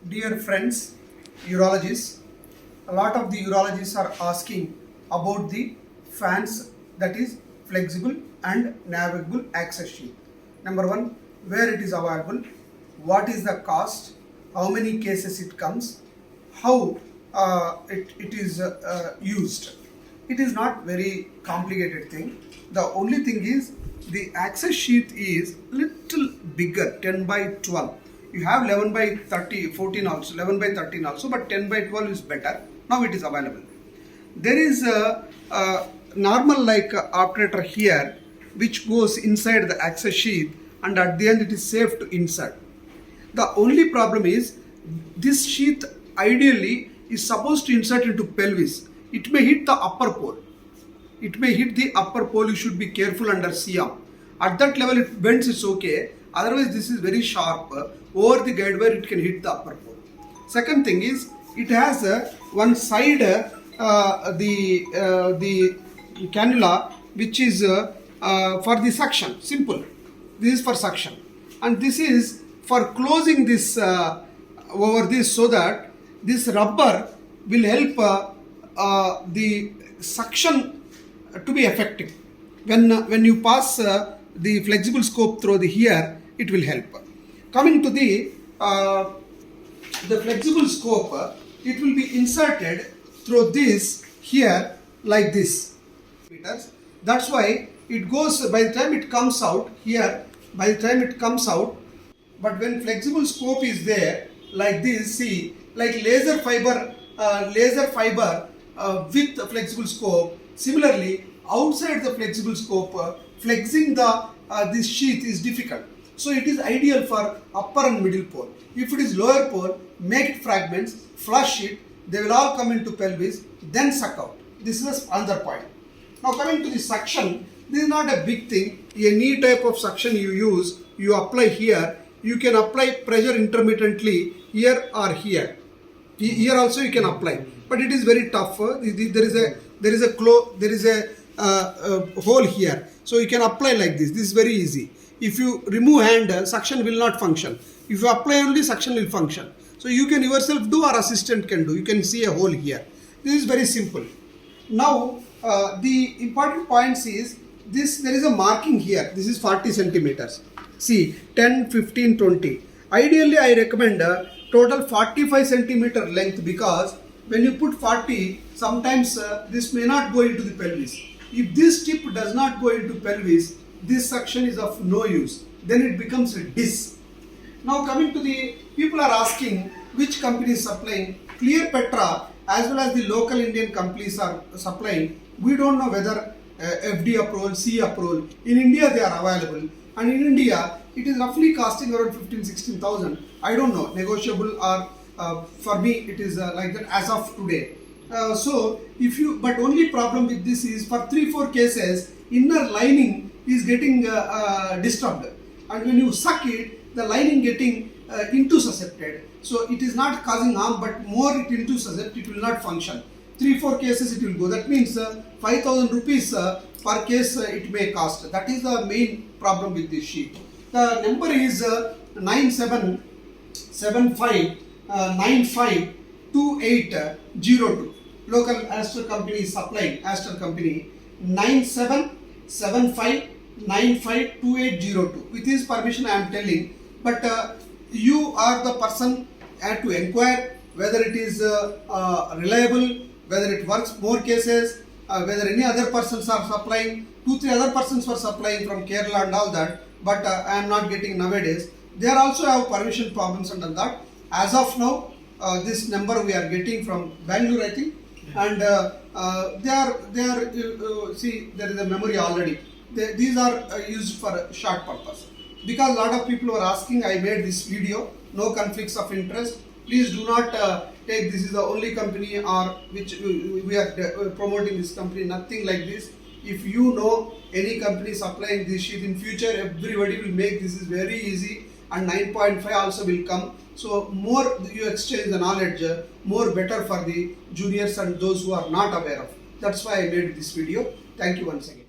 Dear friends, urologists, a lot of the urologists are asking about the fans, that is flexible and navigable access sheath. Number one, where it is available, what is the cost, how many cases it comes, how it is used. It is not very complicated thing. The only thing is the access sheath is little bigger, 10 by 12. You have 11 by 30, 14 also, 11 by 13 also, but 10 by 12 is better. Now it is available. There is a normal like operator here which goes inside the access sheath, and at the end it is safe to insert. The only problem is this sheath ideally is supposed to insert into pelvis. It may hit the upper pole. It may hit the upper pole. You should be careful under C-arm. At that level it bends, it's okay. Otherwise this is very sharp. Over the guide wire it can hit the upper pole. Second thing is it has one side the canula which is for the suction. Simple. This is for suction, and this is for closing this over this, so that this rubber will help the suction to be effective. When you pass the flexible scope through the here, it will help. Coming to the flexible scope, it will be inserted through this here like this. That's why it goes, by the time it comes out here, by the time it comes out, but when flexible scope is there like this, see, like laser fiber with the flexible scope. Similarly, outside the flexible scope, flexing this sheath is difficult. So it is ideal for upper and middle pole. If it is lower pole, make it fragments, flush it, they will all come into pelvis, then suck out. This is another point. Now coming to the suction, this is not a big thing. Any type of suction you use, you apply here. You can apply pressure intermittently here or here. Here also you can apply, but it is very tough. There is a hole here, so you can apply like this. This is very easy. If you remove hand, suction will not function. If you apply only, suction will function. So you can yourself do or assistant can do. You can see a hole here. This is very simple. Now the important points is this. There is a marking here. This is 40 centimeters. See, 10, 15, 20. Ideally, I recommend total 45 centimeter length, because when you put 40, sometimes this may not go into the pelvis. If this tip does not go into pelvis, this suction is of no use. Then it becomes a disc. Now coming to the, people are asking which company is supplying. Clear Petra as well as the local Indian companies are supplying. We don't know whether FD approval, C approval. In India they are available, and in India it is roughly costing around 15,000-16,000. I don't know, negotiable, or for me it is like that as of today. So if you, but only problem with this is for 3-4 cases inner lining is getting disturbed, and when you suck it, the lining getting intussuscepted. So it is not causing harm, but more it intussuscept, it will not function. 3-4 cases it will go. That means 5,000 rupees per case it may cost. That is the main problem with this sheet. The number is 9775952802. Local Aster company is supplying, Aster company 9775952802. With his permission I am telling, but you are the person to inquire whether it is reliable, whether it works more cases, whether any other persons are supplying. 2-3 other persons were supplying from Kerala and all that, but I am not getting nowadays. They are also have permission problems under that. As of now, this number we are getting from Bangalore, I think, and they are see, there is a memory already. These are used for a short purpose. Because a lot of people were asking, I made this video. No conflicts of interest. Please do not take this is the only company or which we are promoting this company. Nothing like this. If you know any company supplying this sheet in future, everybody will make this is very easy, and 9.5 also will come. So more you exchange the knowledge, more better for the juniors and those who are not aware of. That's why I made this video. Thank you once again.